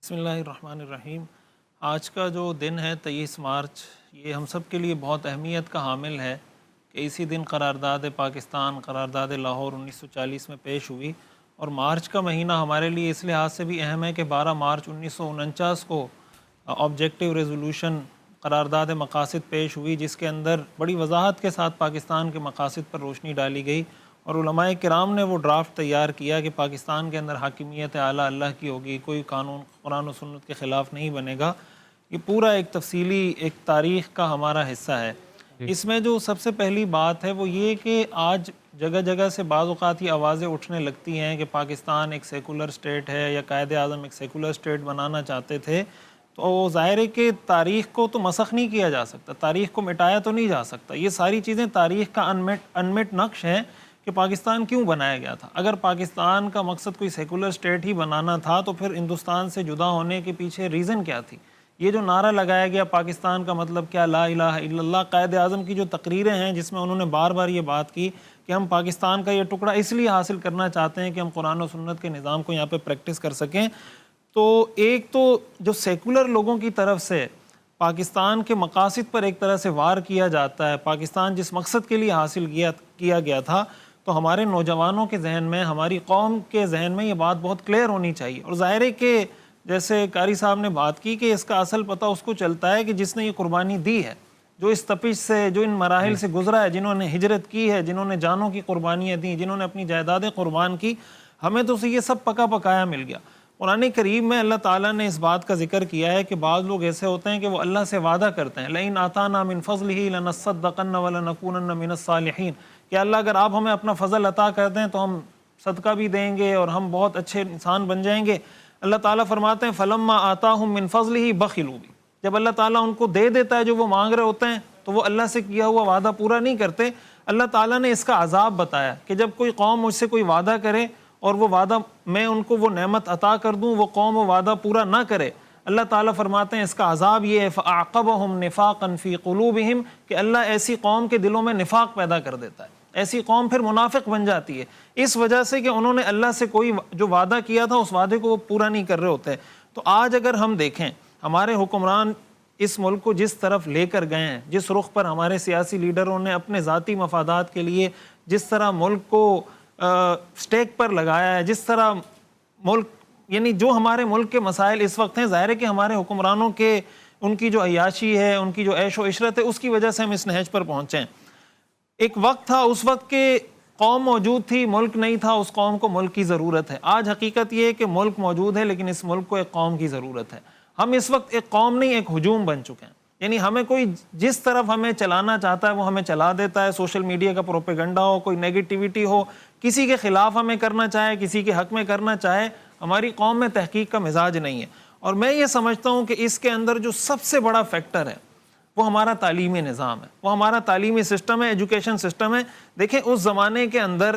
بسم اللہ الرحمن الرحیم۔ آج کا جو دن ہے 23 مارچ، یہ ہم سب کے لیے بہت اہمیت کا حامل ہے کہ اسی دن قرارداد پاکستان، قرارداد لاہور 1940 میں پیش ہوئی، اور مارچ کا مہینہ ہمارے لیے اس لحاظ سے بھی اہم ہے کہ 12 مارچ 1949 کو آبجیکٹیو ریزولوشن قرارداد مقاصد پیش ہوئی، جس کے اندر بڑی وضاحت کے ساتھ پاکستان کے مقاصد پر روشنی ڈالی گئی، اور علماء کرام نے وہ ڈرافٹ تیار کیا کہ پاکستان کے اندر حاکمیت اعلیٰ اللہ کی ہوگی، کوئی قانون قرآن و سنت کے خلاف نہیں بنے گا۔ یہ پورا ایک تفصیلی ایک تاریخ کا ہمارا حصہ ہے۔ اس میں جو سب سے پہلی بات ہے وہ یہ کہ آج جگہ جگہ سے بعض اوقات یہ آوازیں اٹھنے لگتی ہیں کہ پاکستان ایک سیکولر اسٹیٹ ہے یا قائد اعظم ایک سیکولر اسٹیٹ بنانا چاہتے تھے، تو ظاہر ہے کہ تاریخ کو تو مسخ نہیں کیا جا سکتا، تاریخ کو مٹایا تو نہیں جا سکتا۔ یہ ساری چیزیں تاریخ کا انمٹ نقش ہیں کہ پاکستان کیوں بنایا گیا تھا۔ اگر پاکستان کا مقصد کوئی سیکولر اسٹیٹ ہی بنانا تھا تو پھر ہندوستان سے جدا ہونے کے پیچھے ریزن کیا تھی؟ یہ جو نعرہ لگایا گیا پاکستان کا مطلب کیا، لا الہ الا اللہ، قائد اعظم کی جو تقریریں ہیں جس میں انہوں نے بار بار یہ بات کی کہ ہم پاکستان کا یہ ٹکڑا اس لیے حاصل کرنا چاہتے ہیں کہ ہم قرآن و سنت کے نظام کو یہاں پہ پریکٹس کر سکیں، تو ایک تو جو سیکولر لوگوں کی طرف سے پاکستان کے مقاصد پر ایک طرح سے وار کیا جاتا ہے، پاکستان جس مقصد کے لیے حاصل کیا گیا تھا، تو ہمارے نوجوانوں کے ذہن میں، ہماری قوم کے ذہن میں یہ بات بہت کلیئر ہونی چاہیے۔ اور ظاہر ہے کہ جیسے قاری صاحب نے بات کی کہ اس کا اصل پتہ اس کو چلتا ہے کہ جس نے یہ قربانی دی ہے، جو اس تپش سے، جو ان مراحل سے گزرا ہے، جنہوں نے ہجرت کی ہے، جنہوں نے جانوں کی قربانیاں دیں، جنہوں نے اپنی جائیدادیں قربان کی، ہمیں تو اسے یہ سب پکا پکایا مل گیا۔ قرآن کریم میں اللہ تعالیٰ نے اس بات کا ذکر کیا ہے کہ بعض لوگ ایسے ہوتے ہیں کہ وہ اللہ سے وعدہ کرتے ہیں، لئن آتانا من فضلہ لنصدقن ولنکونن من الصالحین، کہ اللہ اگر آپ ہمیں اپنا فضل عطا کر دیں تو ہم صدقہ بھی دیں گے اور ہم بہت اچھے انسان بن جائیں گے۔ اللہ تعالیٰ فرماتے ہیں فلما آتاہم من فضلہ بخلوا بھی، جب اللہ تعالیٰ ان کو دے دیتا ہے جو وہ مانگ رہے ہوتے ہیں تو وہ اللہ سے کیا ہوا وعدہ پورا نہیں کرتے۔ اللہ تعالیٰ نے اس کا عذاب بتایا کہ جب کوئی قوم مجھ سے کوئی وعدہ کرے اور وہ وعدہ میں ان کو وہ نعمت عطا کر دوں، وہ قوم وہ وعدہ پورا نہ کرے، اللہ تعالیٰ فرماتے ہیں اس کا عذاب یہ ہے فَأَعْقَبَهُمْ نِفَاقًا فِي قُلُوبِهِمْ، کہ اللہ ایسی قوم کے دلوں میں نفاق پیدا کر دیتا ہے، ایسی قوم پھر منافق بن جاتی ہے، اس وجہ سے کہ انہوں نے اللہ سے کوئی جو وعدہ کیا تھا اس وعدے کو وہ پورا نہیں کر رہے ہوتے۔ تو آج اگر ہم دیکھیں ہمارے حکمران اس ملک کو جس طرف لے کر گئے ہیں، جس رخ پر ہمارے سیاسی لیڈروں نے اپنے ذاتی مفادات کے لیے جس طرح ملک کو سٹیک پر لگایا ہے، جس طرح ملک، یعنی جو ہمارے ملک کے مسائل اس وقت ہیں، ظاہر ہے کہ ہمارے حکمرانوں کے ان کی جو عیاشی ہے، ان کی جو عیش و عشرت ہے، اس کی وجہ سے ہم اس نہج پر پہنچے ہیں۔ ایک وقت تھا، اس وقت کے قوم موجود تھی، ملک نہیں تھا، اس قوم کو ملک کی ضرورت ہے۔ آج حقیقت یہ ہے کہ ملک موجود ہے لیکن اس ملک کو ایک قوم کی ضرورت ہے۔ ہم اس وقت ایک قوم نہیں، ایک ہجوم بن چکے ہیں، یعنی ہمیں کوئی جس طرف ہمیں چلانا چاہتا ہے وہ ہمیں چلا دیتا ہے، سوشل میڈیا کا پروپیگنڈا ہو، کوئی نیگیٹیوٹی ہو، کسی کے خلاف ہمیں کرنا چاہے، کسی کے حق میں کرنا چاہے، ہماری قوم میں تحقیق کا مزاج نہیں ہے۔ اور میں یہ سمجھتا ہوں کہ اس کے اندر جو سب سے بڑا فیکٹر ہے وہ ہمارا تعلیمی نظام ہے، وہ ہمارا تعلیمی سسٹم ہے، ایجوکیشن سسٹم ہے۔ دیکھیں اس زمانے کے اندر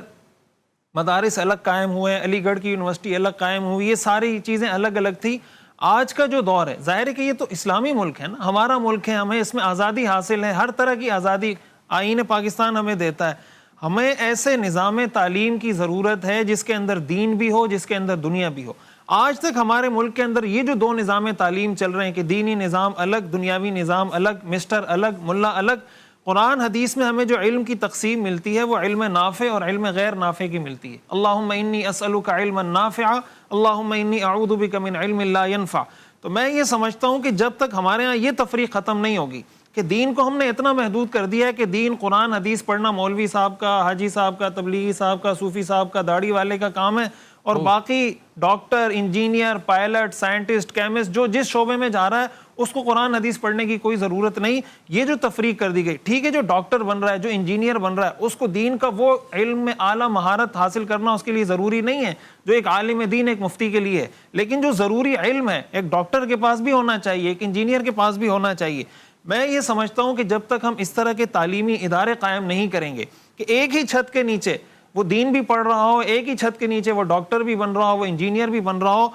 مدارس الگ قائم ہوئے، علی گڑھ کی یونیورسٹی الگ قائم ہوئی، یہ ساری چیزیں الگ الگ تھی۔ آج کا جو دور ہے، ظاہر ہے کہ یہ تو اسلامی ملک ہے نا، ہمارا ملک ہے، ہمیں اس میں آزادی حاصل ہے، ہر طرح کی آزادی آئین پاکستان ہمیں دیتا ہے۔ ہمیں ایسے نظام تعلیم کی ضرورت ہے جس کے اندر دین بھی ہو، جس کے اندر دنیا بھی ہو۔ آج تک ہمارے ملک کے اندر یہ جو دو نظام تعلیم چل رہے ہیں کہ دینی نظام الگ، دنیاوی نظام الگ، مسٹر الگ، ملا الگ، قرآن حدیث میں ہمیں جو علم کی تقسیم ملتی ہے وہ علم نافع اور علم غیر نافع کی ملتی ہے۔ اللہم انی اسألک علما نافعا، اللہم انی اعوذ بک من علم لا ینفع۔ تو میں یہ سمجھتا ہوں کہ جب تک ہمارے ہاں یہ تفریق ختم نہیں ہوگی کہ دین کو ہم نے اتنا محدود کر دیا ہے کہ دین قرآن حدیث پڑھنا مولوی صاحب کا، حاجی صاحب کا، تبلیغی صاحب کا، صوفی صاحب کا، داڑھی والے کا کام ہے، اور باقی doctor, engineer, pilot, scientist, chemist جو جس شعبے میں جا رہا ہے اس کو قرآن حدیث پڑھنے کی کوئی ضرورت نہیں۔ یہ جو تفریق کر دی گئی، ٹھیک ہے جو ڈاکٹر بن رہا ہے، جو انجینئر بن رہا ہے، اس کو دین کا وہ علم میں اعلیٰ مہارت حاصل کرنا اس کے لیے ضروری نہیں ہے جو ایک عالم دین، ایک مفتی کے لیے ہے، لیکن جو ضروری علم ہے ایک ڈاکٹر کے پاس بھی ہونا چاہیے، ایک انجینئر کے پاس بھی ہونا چاہیے۔ میں یہ سمجھتا ہوں کہ جب تک ہم اس طرح کے تعلیمی ادارے قائم نہیں کریں گے کہ ایک ہی چھت کے نیچے وہ دین بھی پڑھ رہا ہو، ایک ہی چھت کے نیچے وہ ڈاکٹر بھی بن رہا ہو، وہ انجینئر بھی بن رہا ہو،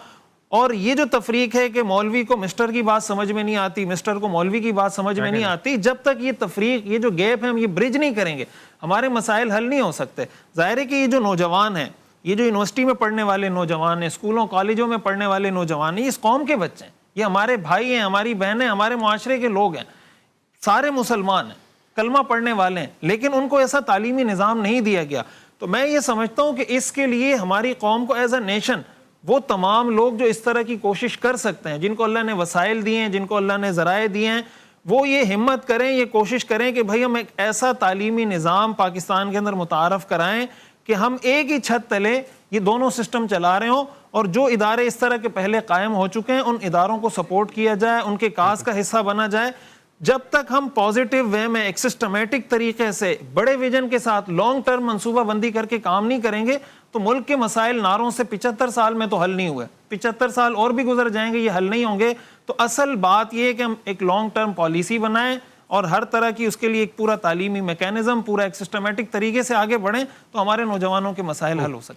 اور یہ جو تفریق ہے کہ مولوی کو مسٹر کی بات سمجھ میں نہیں آتی، مسٹر کو مولوی کی بات سمجھ میں نہیں آتی، جب تک یہ تفریق، یہ جو گیپ ہے ہم یہ برج نہیں کریں گے، ہمارے مسائل حل نہیں ہو سکتے۔ ظاہر ہے کہ یہ جو نوجوان ہیں یہ جو یونیورسٹی میں پڑھنے والے نوجوان ہیں، اسکولوں کالجوں میں پڑھنے والے نوجوان ہیں، یہ اس قوم کے بچے ہیں، یہ ہمارے بھائی ہیں، ہماری بہنیں، ہمارے معاشرے کے لوگ ہیں، سارے مسلمان ہیں، کلمہ پڑھنے والے ہیں، لیکن ان کو ایسا تعلیمی نظام نہیں دیا گیا. تو میں یہ سمجھتا ہوں کہ اس کے لیے ہماری قوم کو ایز اے نیشن وہ تمام لوگ جو اس طرح کی کوشش کر سکتے ہیں، جن کو اللہ نے وسائل دیے ہیں، جن کو اللہ نے ذرائع دیے ہیں، وہ یہ ہمت کریں، یہ کوشش کریں کہ بھائی ہم ایک ایسا تعلیمی نظام پاکستان کے اندر متعارف کرائیں کہ ہم ایک ہی چھت تلے یہ دونوں سسٹم چلا رہے ہوں، اور جو ادارے اس طرح کے پہلے قائم ہو چکے ہیں ان اداروں کو سپورٹ کیا جائے، ان کے کاز کا حصہ بنا جائے. جب تک ہم پازیٹیو وے میں ایک سسٹمیٹک طریقے سے بڑے ویژن کے ساتھ لانگ ٹرم منصوبہ بندی کر کے کام نہیں کریں گے تو ملک کے مسائل نعروں سے 75 سال میں تو حل نہیں ہوئے، 75 سال اور بھی گزر جائیں گے، یہ حل نہیں ہوں گے. تو اصل بات یہ ہے کہ ہم ایک لانگ ٹرم پالیسی بنائیں اور ہر طرح کی اس کے لیے ایک پورا تعلیمی میکینزم، پورا ایک سسٹمیٹک طریقے سے آگے بڑھیں تو ہمارے نوجوانوں کے مسائل حل ہو سکتے ہیں.